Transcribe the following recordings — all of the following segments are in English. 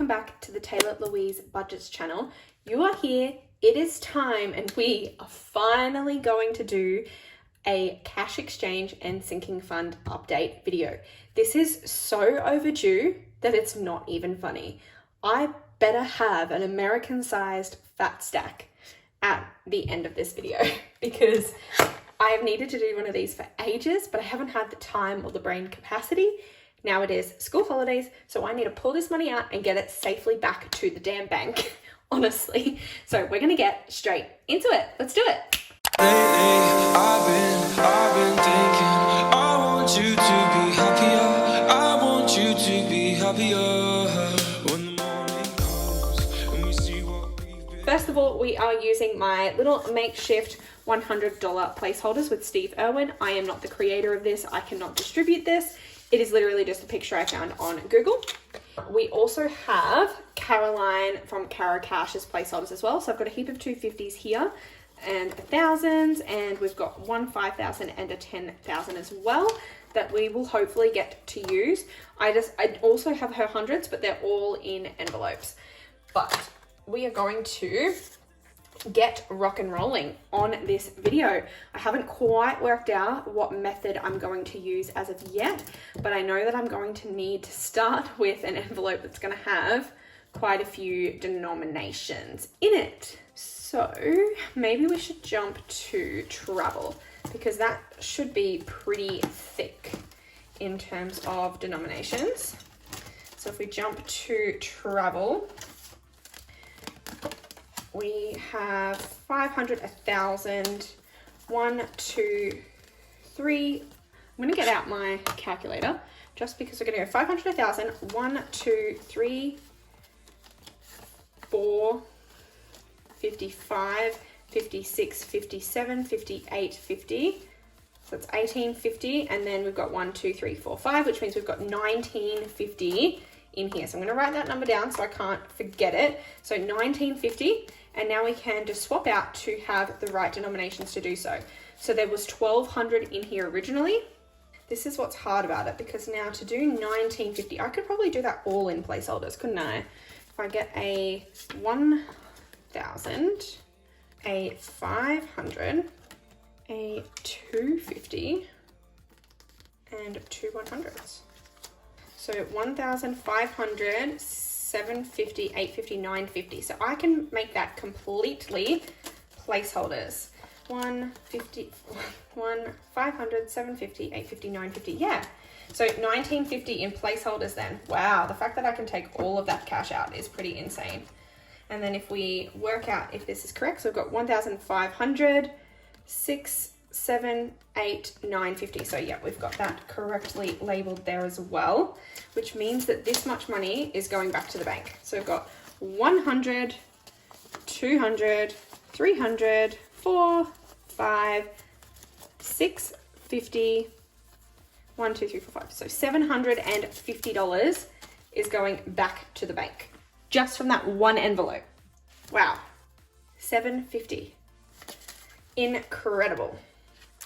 welcome back to the Taylor Louise Budgets channel. You are here, it is time, and we are finally going to do a cash exchange and sinking fund update video. This is so overdue that it's not even funny. I better have an American-sized fat stack at the end of this video because I have needed to do one of these for ages, but I haven't had the time or the brain capacity. Now it is school holidays, so I need to pull this money out and get it safely back to the damn bank, honestly. So we're gonna get straight into it. Let's do it. Lately, I've been thinking, I want you to be happier. I want you to be happier when the morning comes and we see what we've been. First of all, we are using my little makeshift $100 placeholders with Steve Irwin. I am not the creator of this. I cannot distribute this. It is literally just a picture I found on Google. We also have Caroline from Caro Cash's placeholders as well. So I've got a heap of 250s here and 1000s, and we've got one 5,000 and a 10,000 as well that we will hopefully get to use. I also have her hundreds, but they're all in envelopes. But we are going to get rock and rolling on this video. I haven't quite worked out what method I'm going to use as of yet, but I know that I'm going to need to start with an envelope that's going to have quite a few denominations in it. So maybe we should jump to travel because that should be pretty thick in terms of denominations. So if we jump to travel, we have 500, 1,000, 1, 2, 3. I'm going to get out my calculator just because we're going to go 500, 1,000, 1, 2, 3, 4, 55, 56, 57, 58, 50. So it's 1850, and then we've got 1, 2, 3, 4, 5, which means we've got 1950 in here. So I'm going to write that number down so I can't forget it. So 1950. And now we can just swap out to have the right denominations to do so. So there was 1,200 in here originally. This is what's hard about it, because now to do 1950, I could probably do that all in placeholders, couldn't I? If I get a 1,000, a 500, a 250, and two 100s. So 1,500, 750, 850, 950. So I can make that completely placeholders. 150, 500, 750, 850, 950. Yeah. So 1950 in placeholders then. Wow. The fact that I can take all of that cash out is pretty insane. And then if we work out if this is correct, so we've got 1,500, 6, 7, 8, 950. So yeah, we've got that correctly labeled there as well, which means that this much money is going back to the bank. So we've got 100, 200, 300, 4, 5, 6, 50, 1, 2, 3, 4, 5. So $750 is going back to the bank just from that one envelope. Wow. $750. Incredible.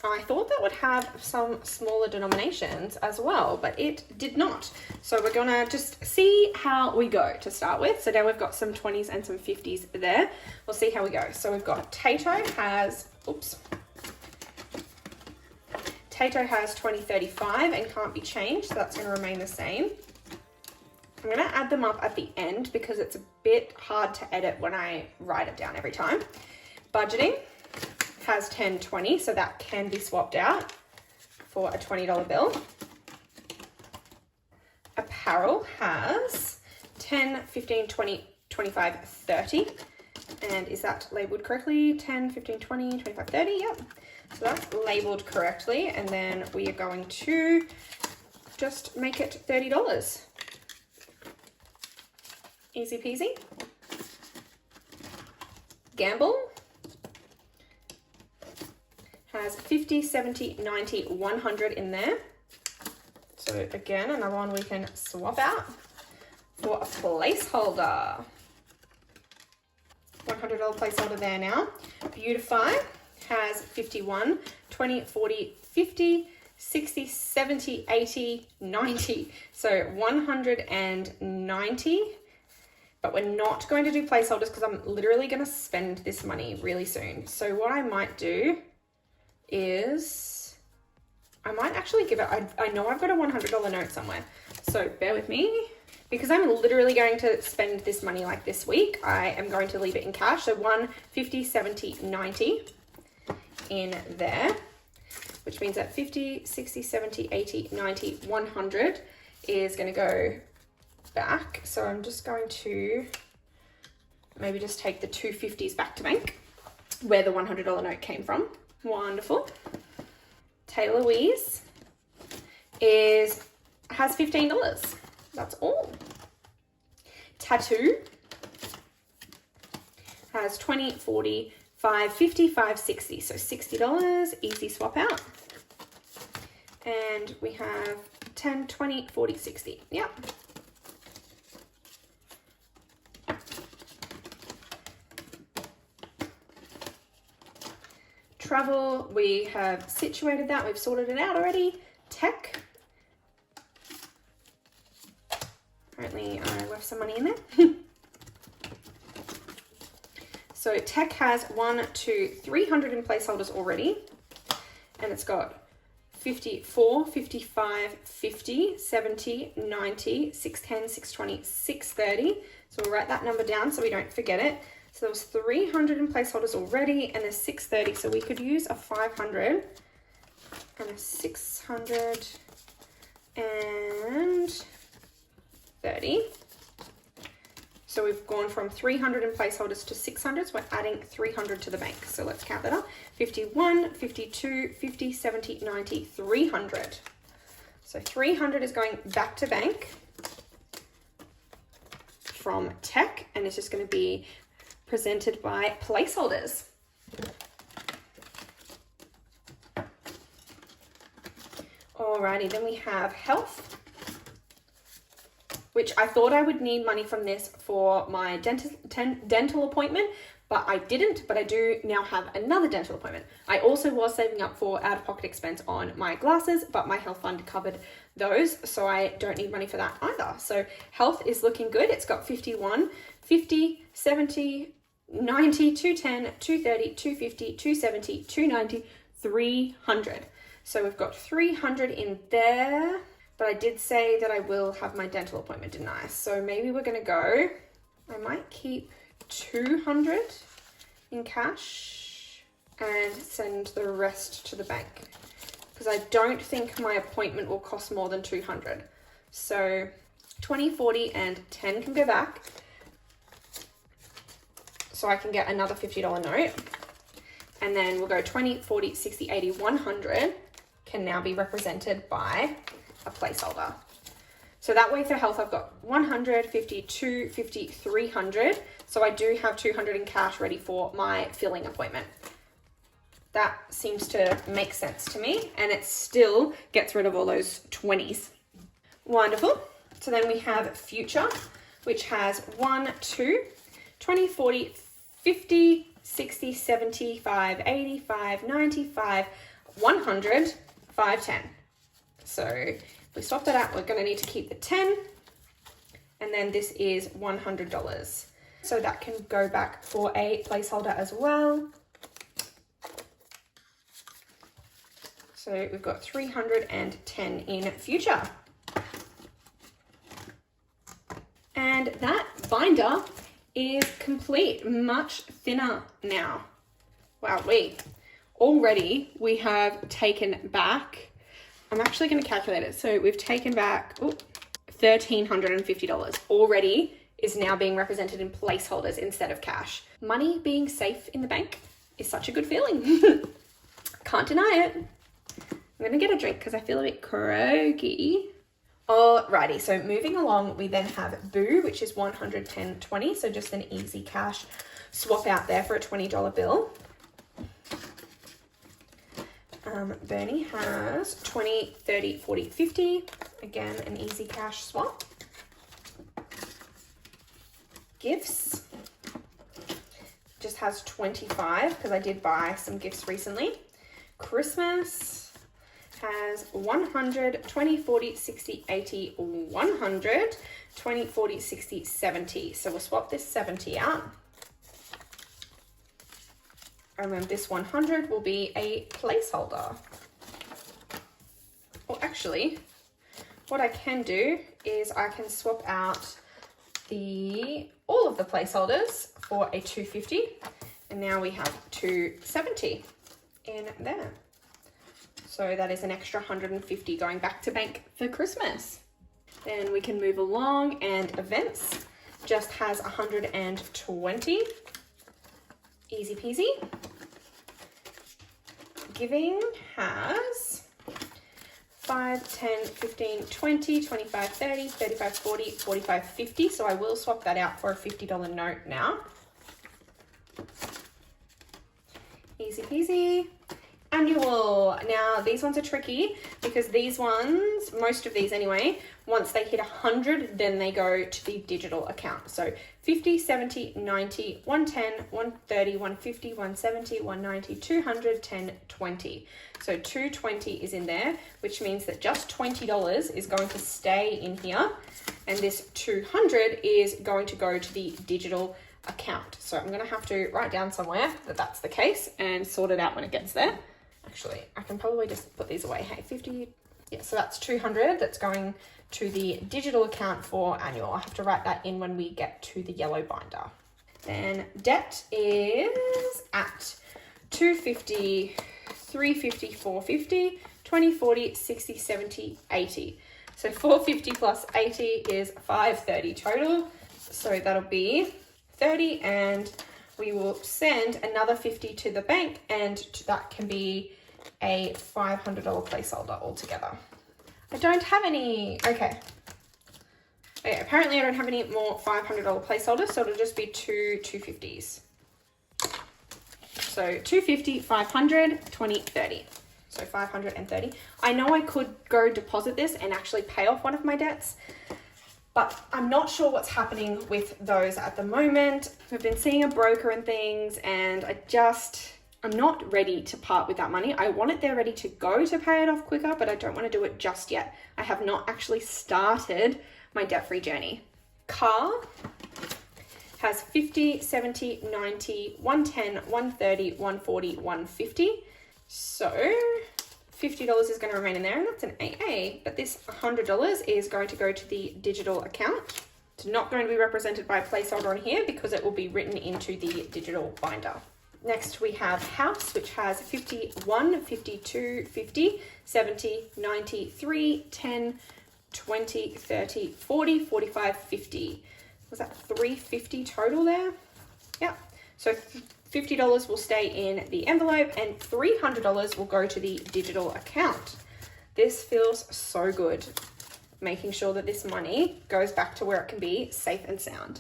I thought that would have some smaller denominations as well, but it did not. So we're gonna just see how we go to start with. So now we've got some 20s and some 50s there. We'll see how we go. So we've got Tayto has 2035 and can't be changed, so that's gonna remain the same. I'm gonna add them up at the end because it's a bit hard to edit when I write it down every time. Budgeting has 1020, so that can be swapped out for a $20 bill. Apparel has 10, 15, 20, 25, 30. And is that labeled correctly? 10, 15, 20, 25, 30, yep. So that's labeled correctly. And then we are going to just make it $30. Easy peasy. Gamble has 50, 70, 90, 100 in there. So again, another one we can swap out for a placeholder. $100 placeholder there now. Beautify has 51, 20, 40, 50, 60, 70, 80, 90. So 190 but we're not going to do placeholders because I'm literally going to spend this money really soon. So what I might do is I might actually give it, I know I've got a $100 note somewhere, so bear with me. Because I'm literally going to spend this money like this week, I am going to leave it in cash. So 1, 50, 70, 90 in there, which means that 50, 60, 70, 80, 90, 100 is going to go back. So I'm just going to maybe just take the 250s back to bank where the $100 note came from. Wonderful. Taylor Louise has $15. That's all. Tattoo has 20, 40, 5, 50, 5, 60. So $60, easy swap out. And we have 10, 20, 40, 60. Yep. Travel, we have situated that. We've sorted it out already. Tech. Apparently I left some money in there. So tech has 1, 2, 300 in placeholders already. And it's got 54, 55, 50, 70, 90, 610, 620, 630. So we'll write that number down so we don't forget it. So there was 300 in placeholders already and there's 630. So we could use a 500 and a 600 and 30. So we've gone from 300 in placeholders to 600. So we're adding 300 to the bank. So let's count that up. 51, 52, 50, 70, 90, 300. So 300 is going back to bank from tech, and it's just going to be presented by placeholders. Alrighty, then we have health, which I thought I would need money from this for my dental appointment, but I didn't, but I do now have another dental appointment. I also was saving up for out-of-pocket expense on my glasses, but my health fund covered those, so I don't need money for that either. So health is looking good. It's got 51, 50, 70, 90, 210, 230, 250, 270, 290, 300. So we've got 300 in there, but I did say that I will have my dental appointment, didn't I? So maybe we're gonna go, I might keep 200 in cash and send the rest to the bank because I don't think my appointment will cost more than 200. So 20, 40, and 10 can go back. So I can get another $50 note. And then we'll go 20, 40, 60, 80, 100 can now be represented by a placeholder. So that way for health, I've got 100, 50, 250, 300. So I do have 200 in cash ready for my filling appointment. That seems to make sense to me, and it still gets rid of all those 20s. Wonderful. So then we have future, which has 1, 2, 20, 40, 50, 60, 75, 85, 95, 100, 5, 10. So if we swap that out, we're going to need to keep the 10, and then this is $100. So that can go back for a placeholder as well. So we've got 310 in future. And that binder is complete, much thinner now. Wow, already we have taken back, I'm actually going to calculate it. So we've taken back $1,350 already is now being represented in placeholders instead of cash. Money being safe in the bank is such a good feeling. Can't deny it. I'm going to get a drink because I feel a bit croaky. Alrighty, so moving along, we then have Boo, which is 110.20, so just an easy cash swap out there for a $20 bill. Bernie has 20, 30, 40, 50. Again, an easy cash swap. Gifts just has 25 because I did buy some gifts recently. Christmas has 100, 20, 40, 60, 80, 100. 20, 40, 60, 70. So we'll swap this 70 out. And then this 100 will be a placeholder. Well, actually, what I can do is I can swap out all of the placeholders for a 250. And now we have 270 in there. So that is an extra 150 going back to bank for Christmas. Then we can move along, and events just has 120. Easy peasy. Giving has 5, 10, 15, 20, 25, 30, 35, 40, 45, 50. So I will swap that out for a $50 note now. Easy peasy. Annual. Now these ones are tricky because these ones, most of these anyway, once they hit 100, then they go to the digital account. So 50, 70, 90, 110, 130, 150, 170, 190, 200, 10, 20. So 220 is in there, which means that just $20 is going to stay in here. And this 200 is going to go to the digital account. So I'm going to have to write down somewhere that that's the case and sort it out when it gets there. Actually, I can probably just put these away. Hey, 50, yeah, so that's 200 that's going to the digital account for annual. I have to write that in when we get to the yellow binder. Then debt is at 250, 350, 450, 20, 40, 60, 70, 80. So 450 plus 80 is 530 total. So that'll be 30, and we will send another 50 to the bank, and that can be a $500 placeholder altogether. I don't have any, okay, apparently I don't have any more $500 placeholders, so it'll just be two 250s. So 250, 500, 20, 30. So 530. I know I could go deposit this and actually pay off one of my debts, but I'm not sure what's happening with those at the moment. We've been seeing a broker and things, and I'm not ready to part with that money. I want it there ready to go to pay it off quicker, but I don't want to do it just yet. I have not actually started my debt-free journey. Car has 50, 70, 90, 110, 130, 140, 150. So $50 is going to remain in there, and that's an AA, but this $100 is going to go to the digital account. It's not going to be represented by a placeholder on here because it will be written into the digital binder. Next we have house, which has 51, 52, 50, 70, 90, 3, 10, 20, 30, 40, 45, 50. Was that 350 total there? Yep. So $50 will stay in the envelope and $300 will go to the digital account. This feels so good, making sure that this money goes back to where it can be safe and sound.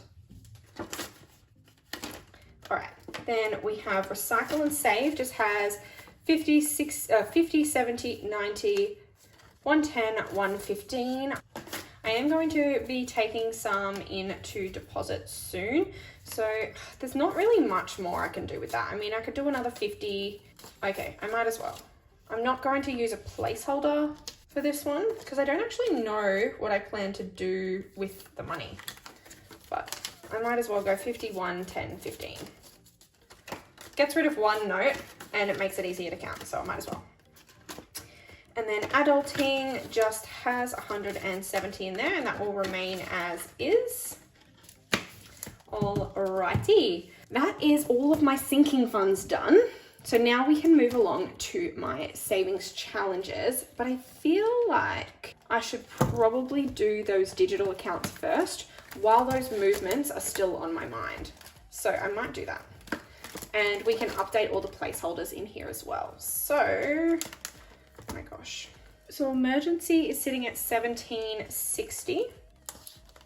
All right, then we have recycle and save, just has 50, 70, 90, 110, 115. I am going to be taking some into deposit soon, so there's not really much more I can do with that. I mean, I could do another 50. Okay, I might as well. I'm not going to use a placeholder for this one because I don't actually know what I plan to do with the money, but I might as well go 51, 10, 15. Gets rid of one note and it makes it easier to count, so I might as well. And then adulting just has 170 in there, and that will remain as is. Alrighty, that is all of my sinking funds done. So now we can move along to my savings challenges, but I feel like I should probably do those digital accounts first while those movements are still on my mind. So I might do that. And we can update all the placeholders in here as well. So, oh my gosh. So emergency is sitting at $17.60.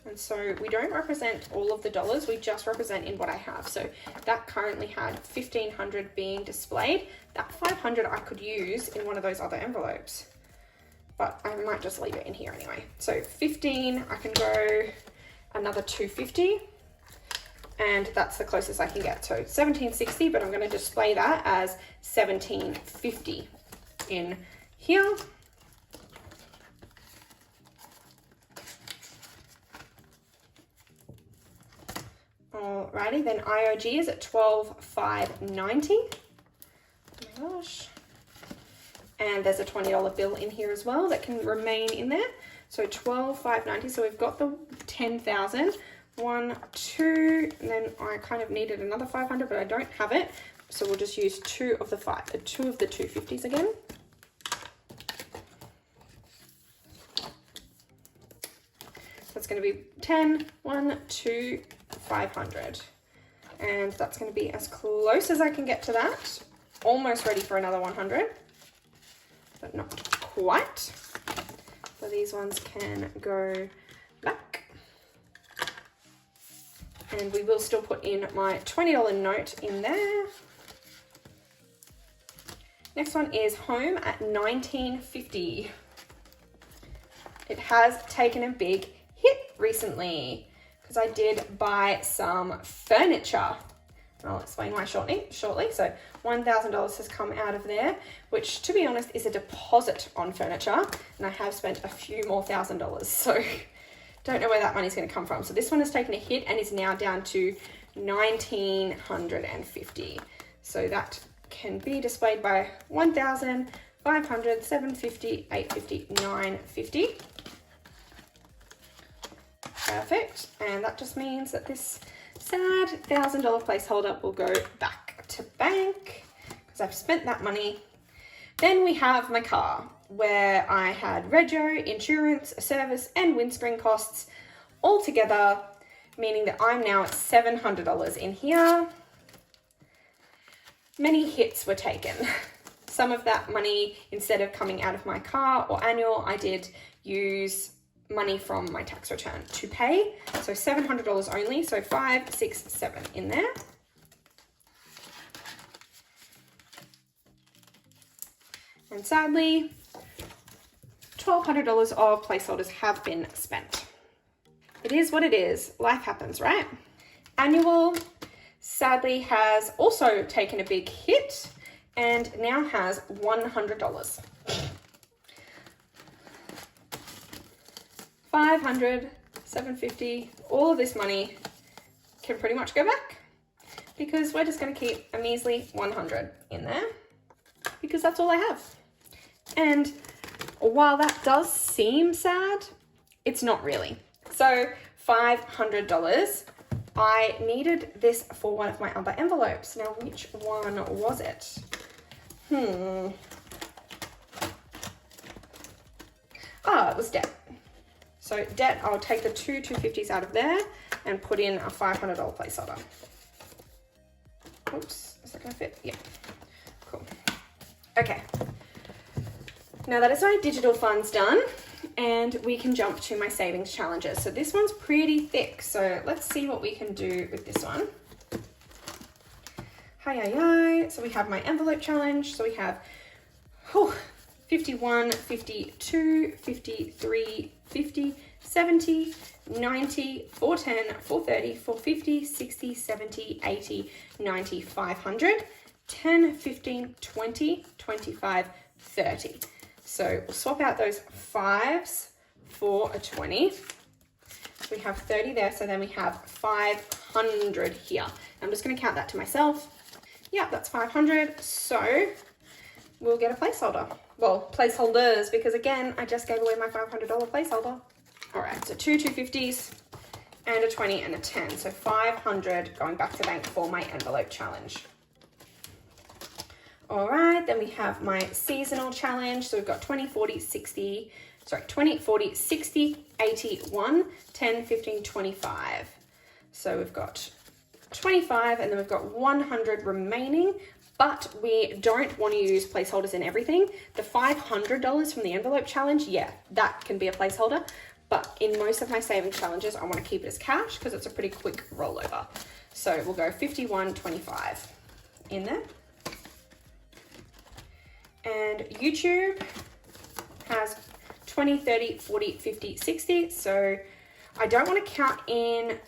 And so we don't represent all of the dollars, we just represent in what I have. So that currently had 1,500 being displayed. That 500 I could use in one of those other envelopes, but I might just leave it in here anyway. So 15, I can go another 250, and that's the closest I can get. So 1760, but I'm going to display that as 1750 in here. Alrighty, then IOG is at 12,590. Oh my gosh. And there's a $20 bill in here as well that can remain in there. So 12,590. So we've got the 10,000. 1, 2, and then I kind of needed another 500, but I don't have it. So we'll just use two of the 250s again. That's going to be 10, 1, 2, 500. And that's going to be as close as I can get to that. Almost ready for another 100, but not quite. So these ones can go back. And we will still put in my $20 note in there. Next one is home at $19.50. It has taken a big hit recently because I did buy some furniture. I'll explain why shortly. So $1,000 has come out of there, which to be honest is a deposit on furniture. And I have spent a few more $1,000. So don't know where that money's going to come from. So this one has taken a hit and is now down to $1,950. So that can be displayed by 1,000, 500, 750, 850, 950. Perfect. And that just means that this sad $1,000 placeholder will go back to bank because I've spent that money. Then we have my car, where I had rego, insurance, service, and windscreen costs all together, meaning that I'm now at $700 in here. Many hits were taken. Some of that money, instead of coming out of my car or annual, I did use money from my tax return to pay. So $700 only, so 5, 6, 7 in there. And sadly, $1,200 of placeholders have been spent. It is what it is. Life happens, right? Annual, sadly, has also taken a big hit and now has $100. 500, 750, all of this money can pretty much go back because we're just going to keep a measly 100 in there because that's all I have. And while that does seem sad, it's not really. So $500, I needed this for one of my other envelopes. Now, which one was it? It was debt. So debt, I'll take the two 250s out of there and put in a $500 placeholder. Oops, is that gonna fit? Yeah, cool. Okay, now that is my digital funds done and we can jump to my savings challenges. So this one's pretty thick, so let's see what we can do with this one. So we have my envelope challenge. So we have 51, 52, 53, 50, 70, 90, 410, 430, 450, 60, 70, 80, 90, 500, 10, 15, 20, 25, 30. So we'll swap out those 5s for a 20. So we have 30 there, so then we have 500 here. I'm just going to count that to myself. Yeah, that's 500. So we'll get a placeholder. Well, placeholders, because again, I just gave away my $500 placeholder. All right, so two 250s and a 20 and a 10. So 500 going back to bank for my envelope challenge. All right, then we have my seasonal challenge. So we've got 20, 40, 60, 81, 10, 15, 25. So we've got 25 and then we've got 100 remaining, but we don't want to use placeholders in everything. The $500 from the envelope challenge, yeah, that can be a placeholder. But in most of my savings challenges, I want to keep it as cash because it's a pretty quick rollover. So we'll go 51, 25 in there. And YouTube has 20, 30, 40, 50, 60. So I don't want to count in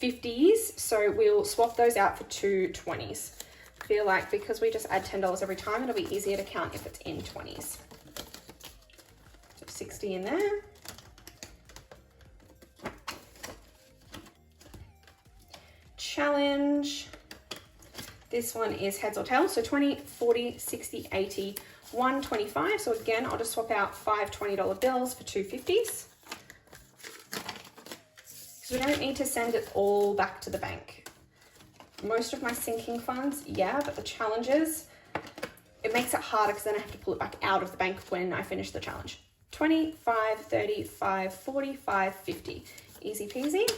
50s. So we'll swap those out for two 20s. I feel like because we just add $10 every time, it'll be easier to count if it's in 20s. So 60 in there. challenge. This one is heads or tails, so 20, 40, 60, 80, 125. So again, I'll just swap out 5 $20 bills for 2 50s. Because we don't need to send it all back to the bank. Most of my sinking funds, yeah, but the challenges, it makes it harder because then I have to pull it back out of the bank when I finish the challenge. 20, 5, 30, 5, 45, 50. Easy peasy.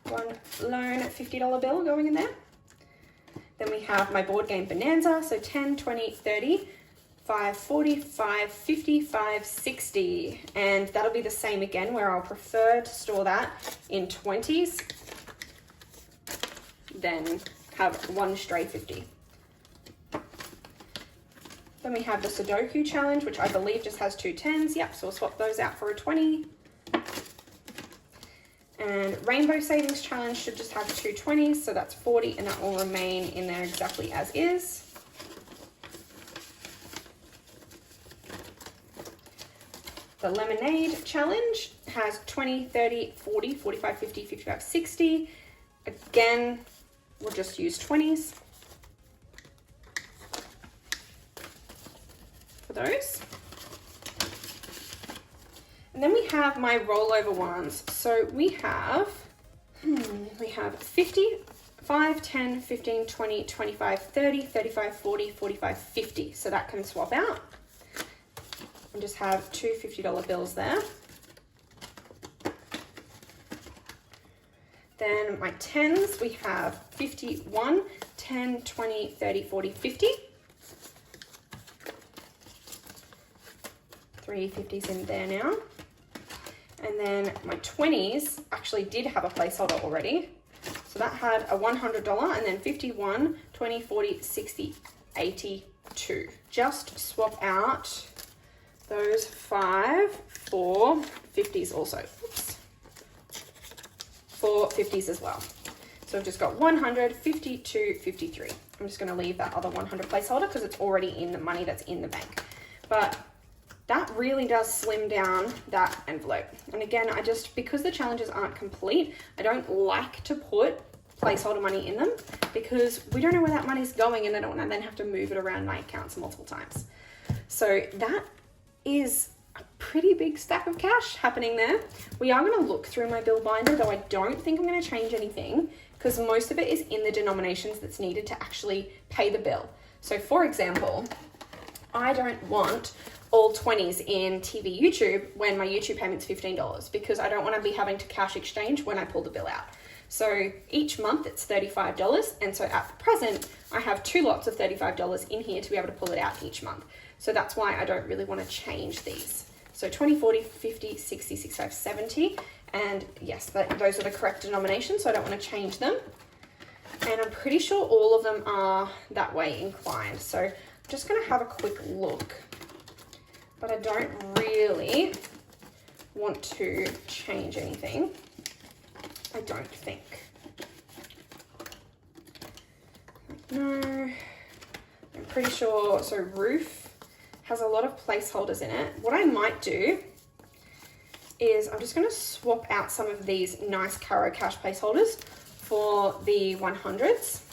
One lone $50 bill going in there. Then we have my board game bonanza, so 10, 20, 30, 5, 45, 55, 60. And that'll be the same again, where I'll prefer to store that in 20s than have one stray 50. Then we have the Sudoku challenge, which I believe just has 2 10s. Yep, so we'll swap those out for a 20. And Rainbow Savings Challenge should just have 2 20s, so that's 40, and that will remain in there exactly as is. The Lemonade Challenge has 20, 30, 40, 45, 50, 55, 60. Again, we'll just use 20s for those. And then we have my rollover ones. So we have 50, 5, 10, 15, 20, 25, 30, 35, 40, 45, 50. So that can swap out. And just have 2 $50 bills there. Then my 10s, we have 51, 10, 20, 30, 40, 50. 3 50s in there now. And then my 20s actually did have a placeholder already. So that had a $100 and then 51, 20, 40, 60, 82. Just swap out those 5 for 50s also. Oops. For 50s as well. So I've just got 100, 52, 53. I'm just going to leave that other 100 placeholder because it's already in the money that's in the bank. But that really does slim down that envelope. And again, because the challenges aren't complete, I don't like to put placeholder money in them because we don't know where that money's going and I don't want to then have to move it around my accounts multiple times. So that is a pretty big stack of cash happening there. We are going to look through my bill binder, though I don't think I'm going to change anything because most of it is in the denominations that's needed to actually pay the bill. So for example, I don't want all 20s in TV YouTube when my YouTube payment's $15 because I don't want to be having to cash exchange when I pull the bill out. So each month it's $35, and so at present I have 2 lots of $35 in here to be able to pull it out each month. So that's why I don't really want to change these. So 20, 40, 50, 60, 65, 70, and yes, those are the correct denominations, so I don't want to change them. And I'm pretty sure all of them are that way inclined. So I'm just going to have a quick look. But I don't really want to change anything. I don't think. No, I'm pretty sure. So roof has a lot of placeholders in it. What I might do is I'm just going to swap out some of these nice Caro Cash placeholders for the 100s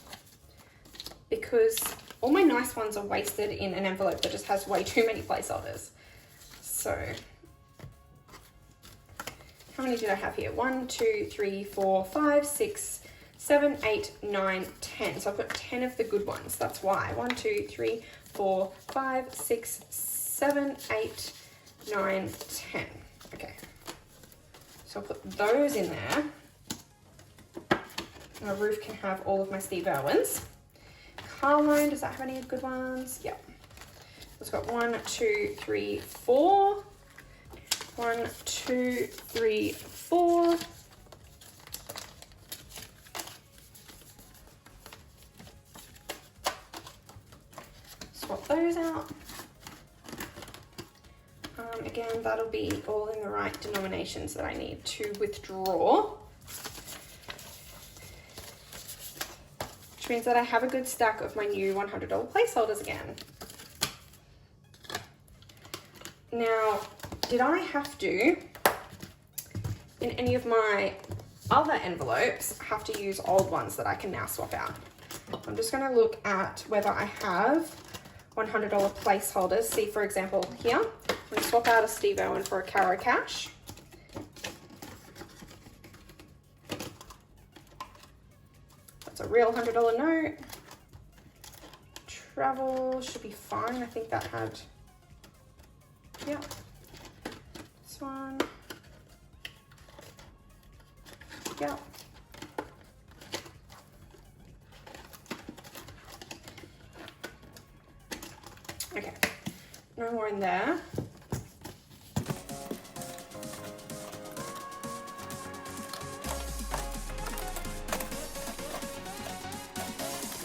because all my nice ones are wasted in an envelope that just has way too many placeholders. So, how many did I have here? 1, 2, 3, 4, 5, 6, 7, 8, 9, 10. So I've got 10 of the good ones. That's why. 1, 2, 3, 4, 5, 6, 7, 8, 9, 10. Okay. So I'll put those in there. My roof can have all of my Steve Irwins. Car loan, does that have any good ones? Yep. It's got 1, 2, 3, 4. 1, 2, 3, 4. Swap those out. Again, that'll be all in the right denominations that I need to withdraw. Which means that I have a good stack of my new $100 placeholders again. Now, did I have to, in any of my other envelopes have to use old ones that I can now swap out. I'm just going to look at whether I have $100 placeholders. See, for example, here, I'm going to swap out a Steve Irwin for a Caro Cash. That's a real $100 note. Travel should be fine. I think that had, yeah, this one, yeah. Okay, no more in there.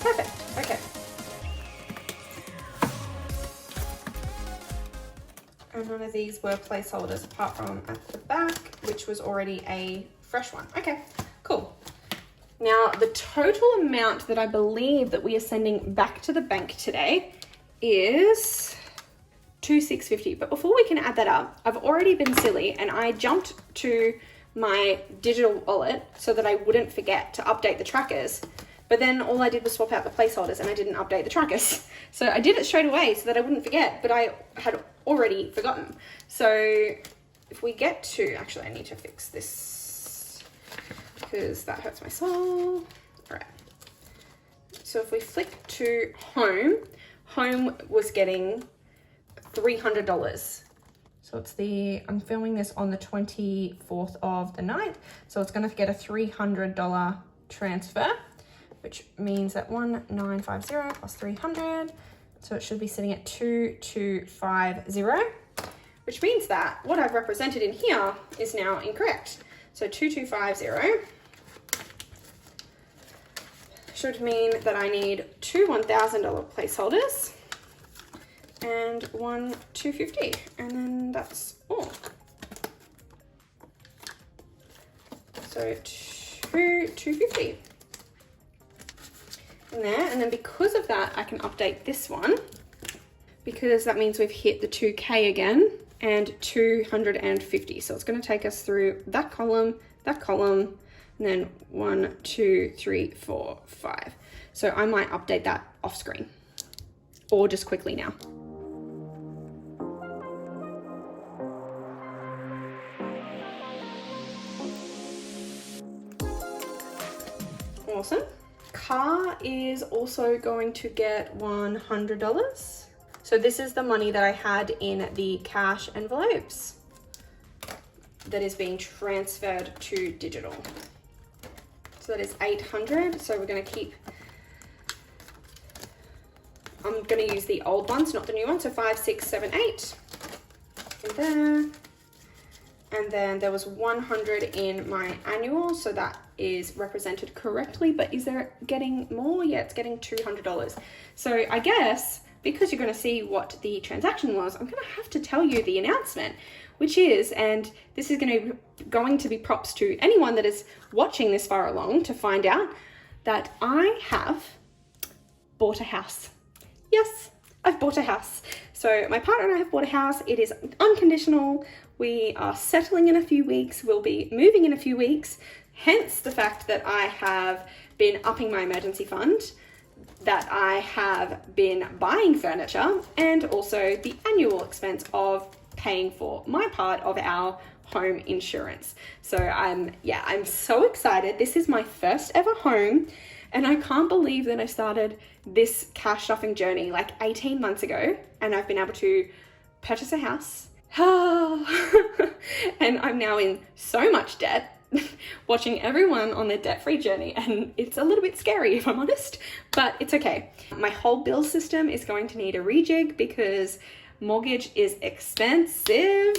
Perfect, okay. And none of these were placeholders apart from at the back, which was already a fresh one. Okay, cool. Now the total amount that I believe that we are sending back to the bank today is $2,650. But before we can add that up, I've already been silly and I jumped to my digital wallet so that I wouldn't forget to update the trackers. But then all I did was swap out the placeholders and I didn't update the trackers. So I did it straight away so that I wouldn't forget, but I had already forgotten. So if we get to, actually I need to fix this because that hurts my soul. All right. So if we flick to home, home was getting $300. So it's I'm filming this on the 24th of the 9th. So it's going to get a $300 transfer, which means that 1950 plus 300. So it should be sitting at 2250, which means that what I've represented in here is now incorrect. So 2250 should mean that I need two $1,000 placeholders and one $250, and then that's all. So $250 in there, and then because of that, I can update this one because that means we've hit the 2K again and 250. So it's going to take us through that column, and then 1, 2, 3, 4, 5. So I might update that off screen or just quickly now. Awesome. Car is also going to get $100. So this is the money that I had in the cash envelopes that is being transferred to digital. So that is 800. So we're going to keep, I'm going to use the old ones, not the new ones. So 5, 6, 7, 8 in there. And then there was 100 in my annual. So that is represented correctly, but is there getting more? Yeah, it's getting $200. So I guess because you're going to see what the transaction was, I'm going to have to tell you the announcement, which is, and this is going to be props to anyone that is watching this far along to find out that I have bought a house. Yes, I've bought a house. So my partner and I have bought a house. It is unconditional. We are settling in a few weeks. We'll be moving in a few weeks. Hence the fact that I have been upping my emergency fund, that I have been buying furniture, and also the annual expense of paying for my part of our home insurance. So I'm so excited. This is my first ever home, and I can't believe that I started this cash stuffing journey like 18 months ago, and I've been able to purchase a house. And I'm now in so much debt, watching everyone on their debt-free journey, and it's a little bit scary if I'm honest, but it's okay. My whole bill system is going to need a rejig because mortgage is expensive,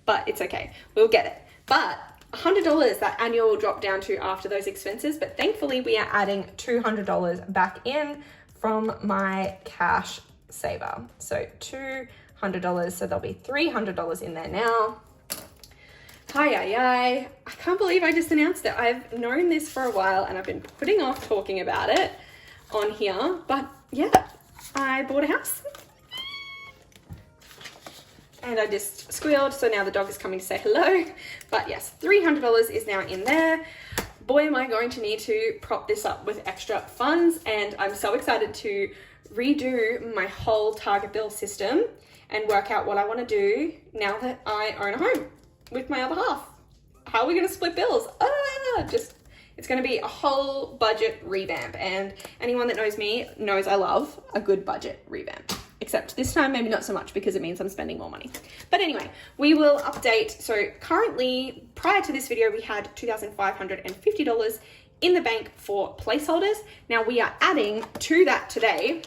but it's okay, we'll get it. But $100 that annual will drop down to after those expenses, but thankfully we are adding $200 back in from my cash saver. So $200, so there'll be $300 in there now. I can't believe I just announced it. I've known this for a while and I've been putting off talking about it on here, but yeah, I bought a house. And I just squealed, so now the dog is coming to say hello. But yes, $300 is now in there. Boy, am I going to need to prop this up with extra funds, and I'm so excited to redo my whole target bill system and work out what I want to do now that I own a home with my other half. How are we going to split bills? It's going to be a whole budget revamp, and anyone that knows me knows I love a good budget revamp. Except this time, maybe not so much because it means I'm spending more money. But anyway, we will update. So currently, prior to this video, we had $2,550 in the bank for placeholders. Now we are adding to that today.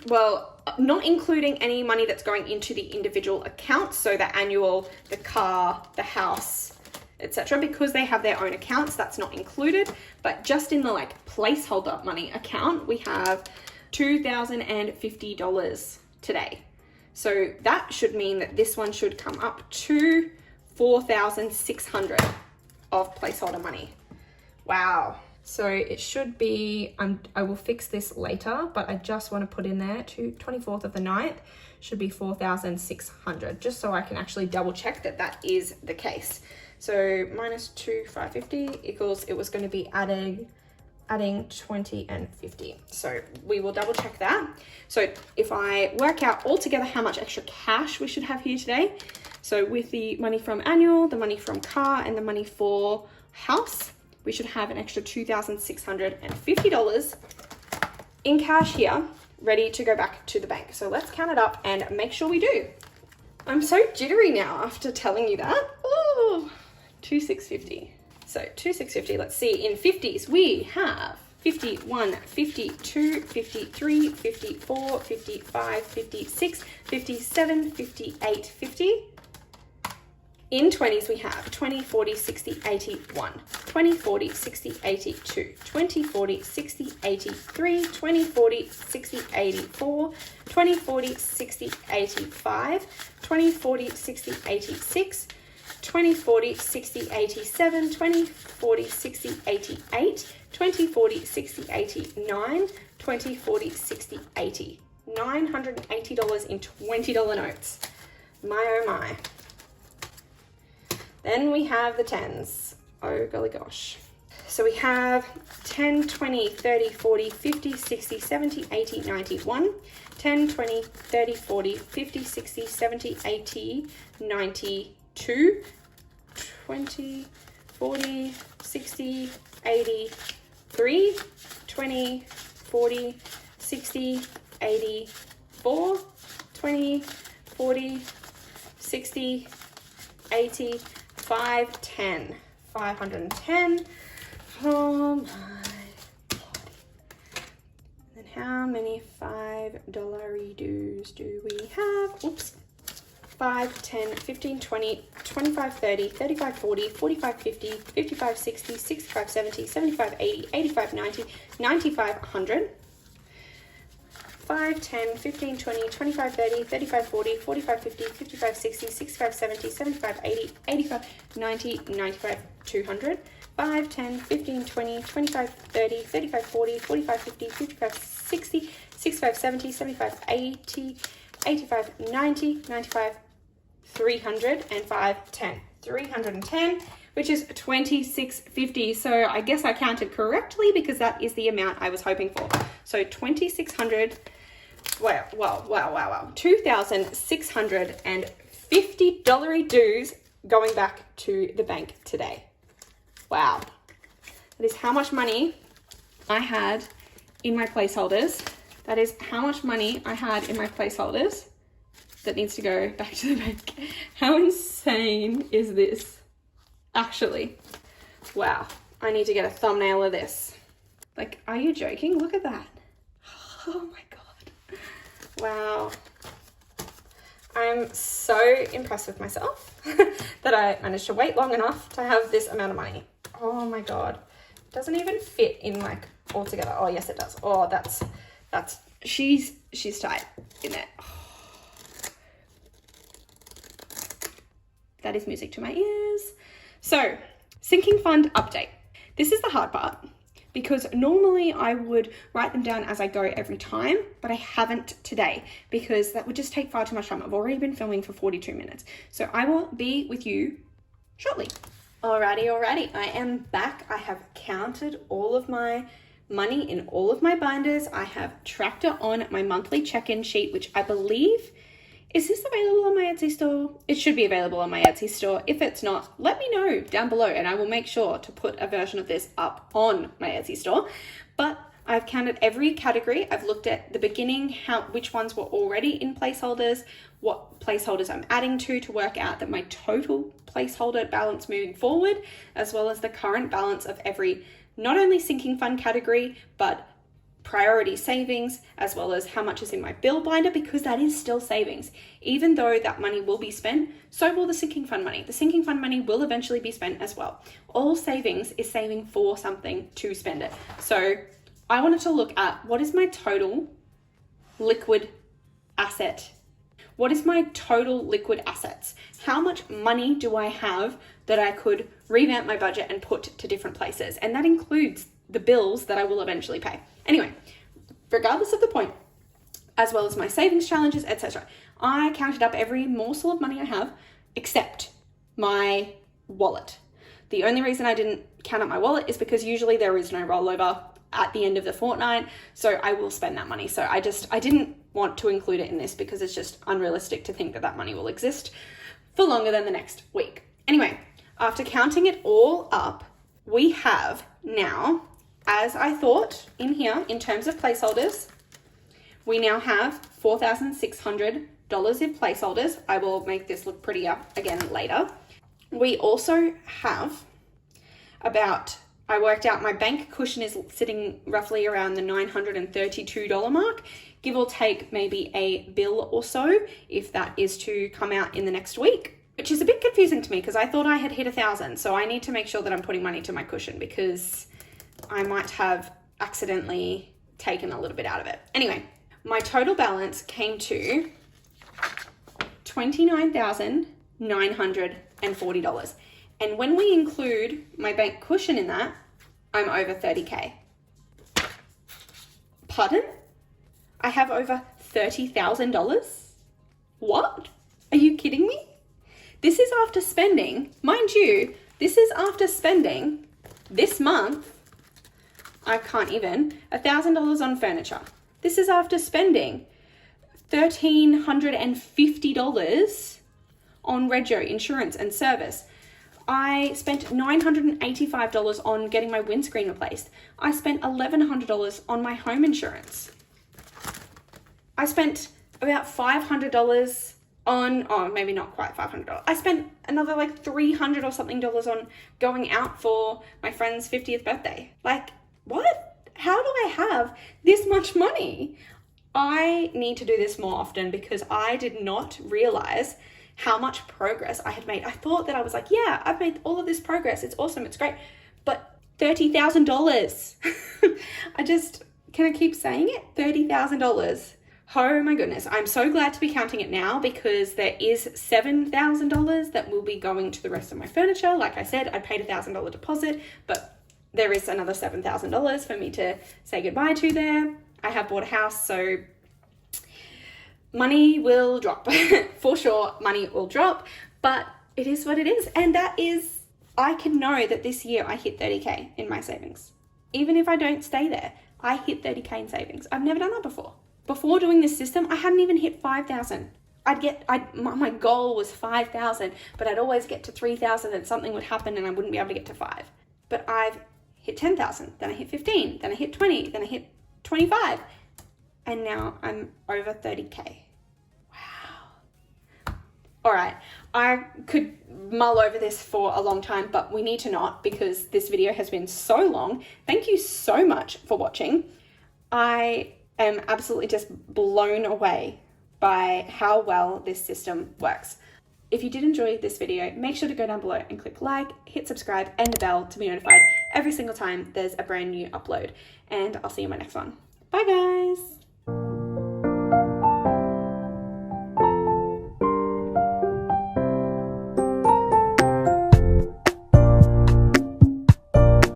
Well, not including any money that's going into the individual accounts. So the annual, the car, the house, etc. Because they have their own accounts, that's not included. But just in the like placeholder money account, we have $2,050 today. So that should mean that this one should come up to $4,600 of placeholder money. Wow. So it should be, I will fix this later, but I just want to put in there to 24th of the 9th should be 4,600, just so I can actually double check that that is the case. So minus 2,550 equals, it was going to be adding 20 and 50. So we will double check that. So if I work out altogether how much extra cash we should have here today, so with the money from annual, the money from car, and the money for house, we should have an extra $2,650 in cash here, ready to go back to the bank. So let's count it up and make sure we do. I'm so jittery now after telling you that. Oh, 2,650. So 2,650, let's see, in 50s, we have 51, 52, 53, 54, 55, 56, 57, 58, 50. In 20s, we have 20, 40, 60, 80, 1, 20, 40, 60, 80, 2, 20, 40, 60, 83, 20, 40, 60, 84, 20, 40, 60, 85, 20, 40, 60, 86, 20, 40, 60, 87, 20, 40, 60, 88, 20, 40, 60, 89, 20, 40, 60, 80. $980 in $20 notes. My oh my. Then we have the 10s. Oh golly gosh. So we have 10, 20, 30, 40, 50, 60, 70, 80, 91, 10, 20, 30, 40, 50, 60, 70, 80, 92, 20, 40, 60, 83, 20, 40, 60, 84, 20, 40, 60, 80, 510. 510. Oh my God. And then how many $5 dues do we have? Oops. 5, 10, 15, 20, 25, 30, 35, 40, 45, 50, 55, 60, 65, 70, 75, 80, 85, 90, 95, 100. 5, 10, 15, 20, 25, 30, 35, 40, 45, 50, 55, 60, 65, 70, 75, 80, 85, 90, 95, 200. 5, 10, 15, 20, 25, 30, 35, 40, 45, 50, 55, 60, 65, 70, 75, 80, 85, 90, 95, 300, and 5, 10. 310, which is $2,650. So I guess I counted correctly because that is the amount I was hoping for. So $2,600. Wow. $2,650 dues going back to the bank today. Wow. That is how much money I had in my placeholders. That is how much money I had in my placeholders that needs to go back to the bank. How insane is this? Actually, wow. I need to get a thumbnail of this. Like, are you joking? Look at that. Oh my God. Wow. I'm so impressed with myself that I managed to wait long enough to have this amount of money. Oh my God. It doesn't even fit in like all together. Oh yes, it does. Oh, that's, she's tight in there. Oh. That is music to my ears. So, sinking fund update. This is the hard part. because normally I would write them down as I go every time, but I haven't today because that would just take far too much time. I've already been filming for 42 minutes. So I will be with you shortly. Alrighty, I am back. I have counted all of my money in all of my binders. I have tracked it on my monthly check-in sheet, which I believe, is this available on my Etsy store? It should be available on my Etsy store. If it's not, let me know down below and I will make sure to put a version of this up on my Etsy store. But I've counted every category. I've looked at the beginning, which ones were already in placeholders, what placeholders I'm adding to work out that my total placeholder balance moving forward, as well as the current balance of every, not only sinking fund category, but priority savings, as well as how much is in my bill binder, because that is still savings. Even though that money will be spent, so will the sinking fund money. The sinking fund money will eventually be spent as well. All savings is saving for something to spend it. So I wanted to look at what is my total liquid asset. What is my total liquid assets? How much money do I have that I could revamp my budget and put to different places? And that includes the bills that I will eventually pay. Anyway, regardless of the point, as well as my savings challenges, etc., I counted up every morsel of money I have except my wallet. The only reason I didn't count up my wallet is because usually there is no rollover at the end of the fortnight, so I will spend that money. So I didn't want to include it in this because it's just unrealistic to think that that money will exist for longer than the next week. Anyway, after counting it all up, we have now, as I thought in here, in terms of placeholders, we now have $4,600 in placeholders. I will make this look prettier again later. We also have I worked out my bank cushion is sitting roughly around the $932 mark, give or take maybe a bill or so, if that is to come out in the next week, which is a bit confusing to me because I thought I had hit 1,000. So I need to make sure that I'm putting money to my cushion because I might have accidentally taken a little bit out of it. Anyway, my total balance came to $29,940. And when we include my bank cushion in that, I'm over 30K. Pardon? I have over $30,000? What? Are you kidding me? This is after spending, mind you, this is after spending this month, I can't even, $1,000 on furniture. This is after spending $1,350 on rego, insurance and service. I spent $985 on getting my windscreen replaced. I spent $1,100 on my home insurance. I spent about $500 on, oh, maybe not quite $500. I spent another like $300 or something on going out for my friend's 50th birthday. Like, what? How do I have this much money? I need to do this more often because I did not realize how much progress I had made. I thought that I was like, yeah, I've made all of this progress. It's awesome. It's great. But $30,000. Can I keep saying it? $30,000. Oh my goodness. I'm so glad to be counting it now because there is $7,000 that will be going to the rest of my furniture. Like I said, I paid $1,000 deposit, but there is another $7,000 for me to say goodbye to there. I have bought a house, so money will drop. For sure, money will drop, but it is what it is. And that is, I can know that this year I hit 30K in my savings. Even if I don't stay there, I hit 30K in savings. I've never done that before. Before doing this system, I hadn't even hit 5,000. My goal was 5,000, but I'd always get to 3,000 and something would happen and I wouldn't be able to get to 5. But I've hit 10,000, then I hit 15, then I hit 20, then I hit 25. And now I'm over 30K. Wow. All right, I could mull over this for a long time, but we need to not because this video has been so long. Thank you so much for watching. I am absolutely just blown away by how well this system works. If you did enjoy this video, make sure to go down below and click like, hit subscribe and the bell to be notified every single time there's a brand new upload. And I'll see you in my next one. Bye guys.